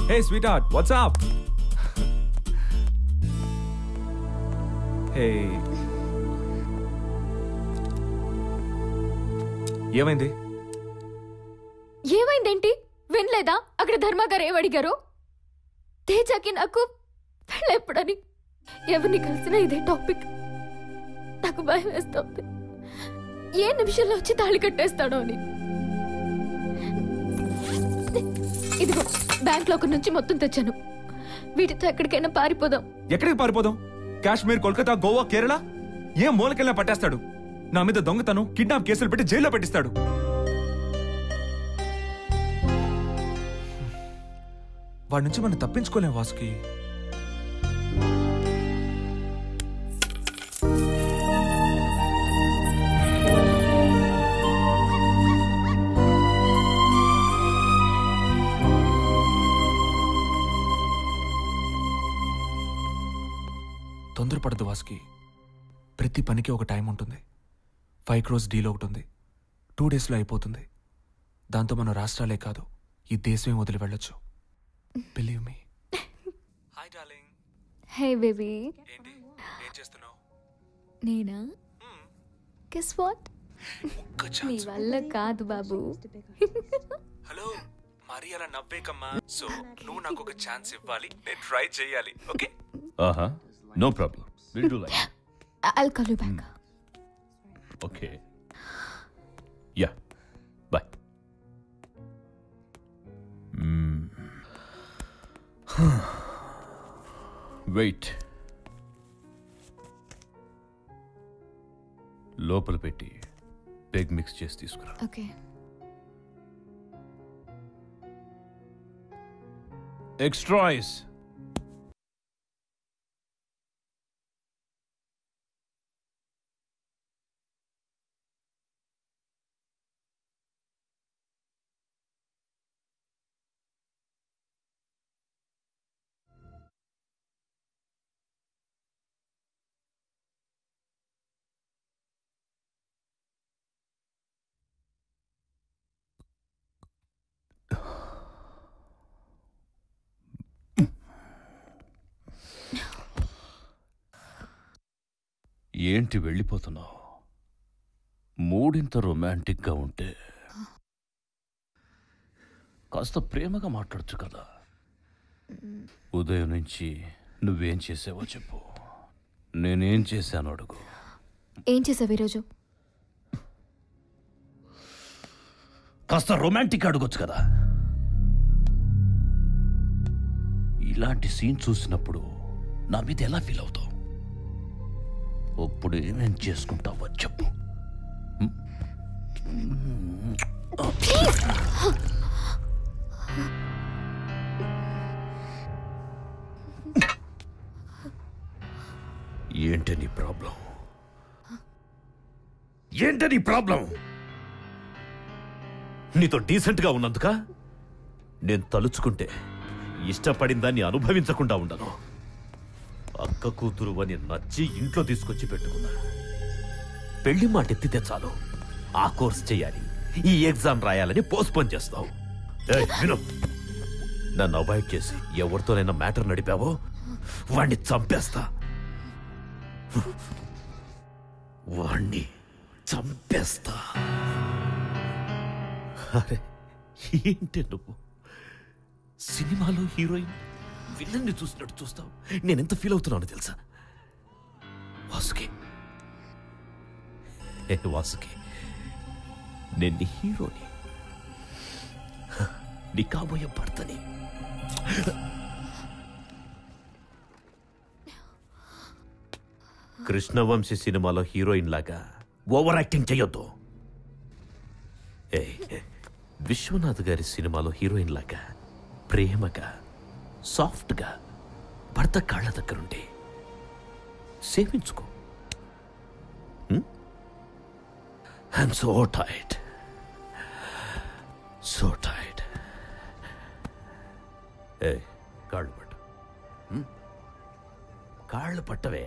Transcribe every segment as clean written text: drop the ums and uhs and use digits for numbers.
Hey sweetheart, what's up? Hey. ఏమైంది? ఏమైందేంటి? వినలేదా అక్కడ ధర్మ గారు ఏమడిగారు? తేజకి నాకు పెళ్ళెప్పుడని ఎవరిని కలిసినా ఇదే టాపిక్. నాకు భయం వేస్తుంది, ఏ నిమిషంలో వచ్చి తాళి కట్టేస్తాడో అని. ఇదిగో బ్యాంక్ లాకర్ నుంచి మొత్తం తెచ్చాను. వీటితో ఎక్కడికైనా పారిపోదాం. ఎక్కడికి పారిపోదాం? కాశ్మీర్, కోల్కతా, గోవా, కేరళ ఏ మూలకెళ్ళినా పట్టేస్తాడు. నా మీద దొంగతనం, కిడ్నాప్ కేసులు పెట్టి జైల్లో పెట్టిస్తాడు. వాడి నుంచి మనం తప్పించుకోలేం వాసుకి. తొందరపడదు వాసుకి. ప్రతి పనికి ఒక టైం ఉంటుంది. 5 crores డీల్ ఒకటి ఉంది. 2 daysలో అయిపోతుంది. దాంతో మన రాష్ట్రాలే కాదు, ఈ దేశమే వదిలి వెళ్ళొచ్చు. Believe me. Hi darling. Hey baby. ఏంటి ఏం చేస్తున్నావు? నేనా? Guess what? నీ వల్ల కాదు బాబు. హలో, మరి అలా నవ్వేకమ్మా. సో నువ్వు నాకు ఒక ఛాన్స్ ఇవ్వాలి, నేను ట్రై చేయాలి. Okay? No problem. We'll do like that. I'll call you back. Okay. Yeah. Bye. Wait. లోపల పెట్టి పెగ్ మిక్స్ చేసి తీసుకురా. Okay. Extra ice. ఏంటి వెళ్ళిపోతున్నావు? మూడింత రొమాంటిక్గా ఉంటే కాస్త ప్రేమగా మాట్లాడచ్చు కదా. ఉదయం నుంచి నువ్వేం చేసావో చెప్పు. నేనేం చేశాను అడుగు. ఏం చేసావు ఈరోజు? కాస్త రొమాంటిక్ అడగొచ్చు కదా. ఇలాంటి సీన్ చూసినప్పుడు నా మీద ఎలా ఫీల్ అవుతావు? ఇప్పుడు ఏమేం చేసుకుంటావో చెప్పు. ఏంటి నీ ప్రాబ్లం? ఏంటి నీ ప్రాబ్లం? నీతో డీసెంట్గా ఉన్నందుక నేను తలుచుకుంటే ఇష్టపడిన దాన్ని అనుభవించకుండా ఉండను. అక్క కూతురు అని నచ్చి ఇంట్లో తీసుకొచ్చి పెట్టుకున్నా. పెళ్లి మాట ఎత్తితే చాలు ఆ కోర్స్ చేయాలి, ఈ ఎగ్జామ్ రాయాలని పోస్ట్పోన్ చేస్తావు. విను, నన్ను అవాయిడ్ చేసి ఎవరితోనైనా మ్యాటర్ నడిపావో వాణ్ణి చంపేస్తా. వాణ్ణి చంపేస్తా. అరే ఏంటి నువ్వు సినిమాలో హీరోయిన్ విలన్ని చూసినట్టు చూస్తావు? నేనెంత ఫీల్ అవుతున్నానో తెలుసా? వాసుకి, వాసుకి, నేను నీ హీరోని, నీ కాబోయే భర్తని. కృష్ణవంశీ సినిమాలో హీరోయిన్ లాగా ఓవర్ యాక్టింగ్ చెయ్యొద్దు. విశ్వనాథ్ గారి సినిమాలో హీరోయిన్ లాగా ప్రేమగా సాఫ్ట్గా భర్త కాళ్ళ దగ్గరుండి సేవించుకో. I'm so tired, so tired. ఏ కాళ్ళు పట్టు, కాళ్ళు పట్టవే.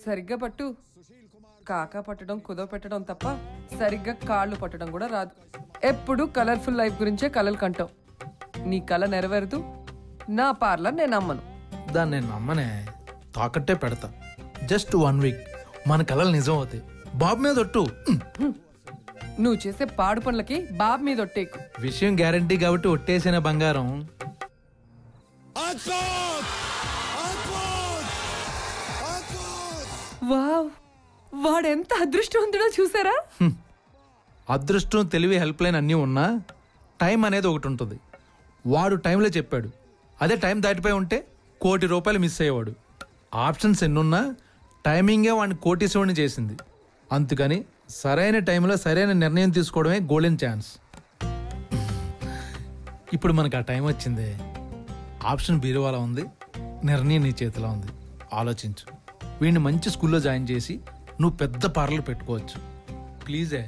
సరిగ్గా పట్టు. కాకా పట్టడం కుదవ పెట్టడం తప్ప సరిగ్గా కాళ్ళు పట్టడం కూడా రాదు. ఎప్పుడు కలర్ఫుల్ లైఫ్ గురించే కలలు కంటావు. నీ కళ నెరవేరదు, నా పార్లర్ నేను అమ్మను. దాన్ని నేను నమ్మనే, తాకట్టే పెడతా. జస్ట్ 1 వీక్ మన కళలు నిజం అవుతాయి. బాబు మీద ఒట్టు. నువ్వు చేసే పాడు పనులకి బాబు మీద ఒట్టేకు. విషయం గ్యారంటీ కాబట్టి ఒట్టేసిన బంగారం. వావ్, వాడెంత అదృష్టవంతుడో చూసారా? అదృష్టం, తెలివి, హెల్ప్ లైన్ అన్నీ ఉన్నా టైం అనేది ఒకటి ఉంటుంది. వాడు టైంలో చెప్పాడు. అదే టైం దాటిపోయి ఉంటే ₹1 కోటి మిస్ అయ్యేవాడు. ఆప్షన్స్ ఎన్నున్నా టైమింగే వాడిని కోటీశ్వరుని చేసింది. అందుకని సరైన టైంలో సరైన నిర్ణయం తీసుకోవడమే గోల్డెన్ ఛాన్స్. ఇప్పుడు మనకు ఆ టైం వచ్చింది. ఆప్షన్ బీరువాలో ఉంది, నిర్ణయం నీ చేతిలో ఉంది. ఆలోచించు. వీడిని మంచి స్కూల్లో జాయిన్ చేసి నువ్వు పెద్ద పార్లర్ పెట్టుకోవచ్చు. ప్లీజే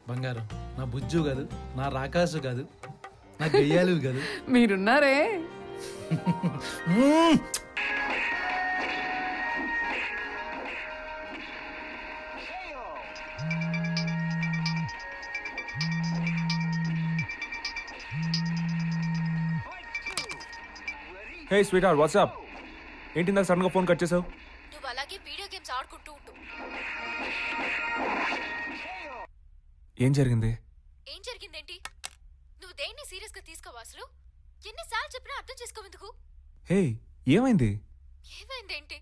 బంగారం, నా బుజ్జు కాదు, నా రాకాసు కాదు, నా గయ్యాలు కాదు. మీరున్నారే. హే స్వీట్ హార్ట్, వాట్సాప్? ఏంటి నాకు సడన్గా ఫోన్ కట్ చేసావు? నువ్వు అలాగే వీడియో గేమ్స్ ఆడుకుంటూ ఉంటు. ఏం జరిగింది? ఏం జరిగిందేంటి? నువ్వు దేన్ని సీరియస్ గా తీసుకోవా అసలు? ఎన్నిసార్లు చెప్పినా అర్థం చేసుకోవెందుకు? హే, ఏమైంది? ఏమైందేంటి?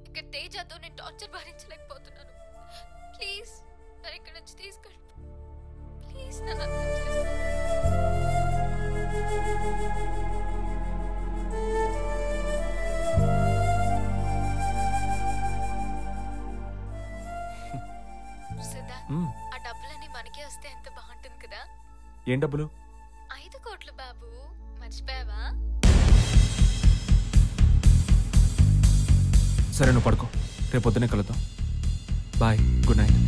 ఇక్కడ తేజతో నేను టార్చర్ భరించలేకపోతున్నాను. ప్లీజ్ నన్ను ఇక్కడ నుంచి తీసుకెళ్ళు. ప్లీజ్ నన్ను అర్థం చేసుకో. ఆ డబ్బులన్నీ మనకే వస్తే ఎంత బాగుంటుంది కదా. ఏం డబ్బులు? 5 కోట్లు బాబు, మర్చిపోయావా? సరే, నువ్వు పడుకో. రేపు పొద్దునే కలుద్దాం. Bye, good night.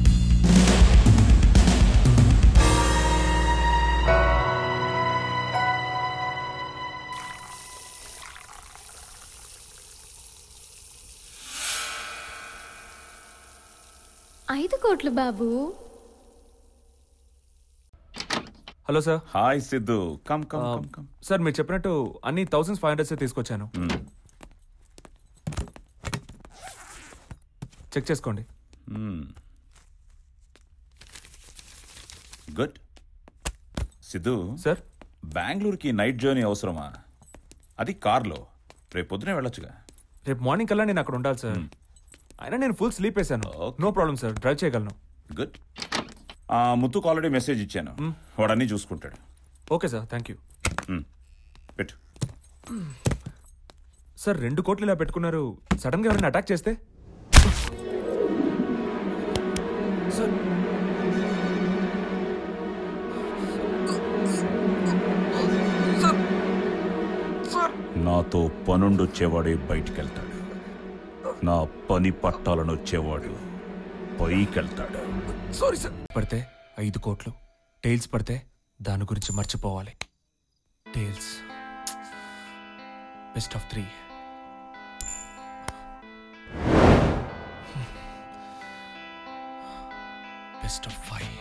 ఐదు కోట్లు బాబు. Hello sir. Hi Siddhu, come come come come. Sir, మీరు చెప్పినట్టు అన్ని 1500 తీసుకొచ్చాను. చెక్ చేసుకోండి. గుడ్. సిద్ధు సార్, బెంగళూరుకి నైట్ జర్నీ అవసరమా? అది కార్లో. రేపు పొద్దునే వెళ్ళొచ్చుగా. రేపు మార్నింగ్ కల్లా నేను అక్కడ ఉండాలి సార్. అయినా నేను ఫుల్ స్లీప్ వేసాను. నో ప్రాబ్లం సార్, డ్రైవ్ చేయగలను. గుడ్. ముత్తుకు ఆల్రెడీ మెసేజ్ ఇచ్చాను, వాడన్నీ చూసుకుంటాడు. Okay sir, thank you. పెట్టు. సార్, 2 కోట్లు ఇలా పెట్టుకున్నారు. సడన్ గా ఎవరైనా అటాక్ చేస్తే? సార్, నాతో పనుండొచ్చేవాడే బయటికెళ్తాడు, నా పని పట్టాలను వచ్చేవాడు పైకెళ్తాడు. Sorry sir. పడితే 5 కోట్లు, టైల్స్ పడితే దాని గురించి మర్చిపోవాలి. Tiles best of 3. Best of 5.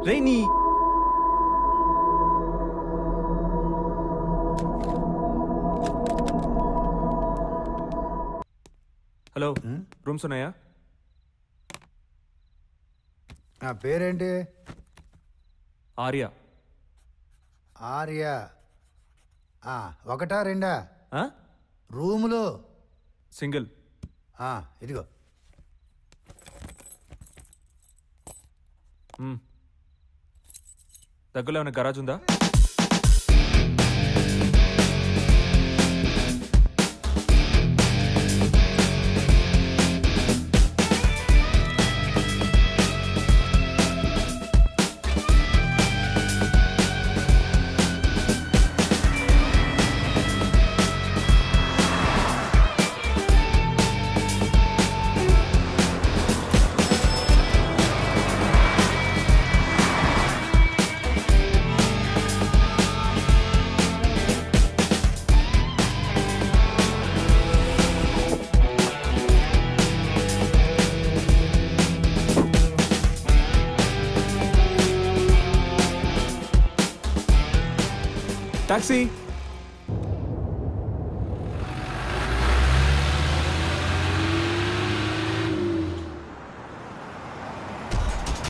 రేని, హలో, రూమ్స్ ఉన్నాయా? నా పేరేంటి? ఆర్య. ఆర్య. 1, 2? రూములో సింగిల్. ఇదిగో. దగ్గరలో ఏమైనా గరాజ్ ఉందా? టాక్సీ.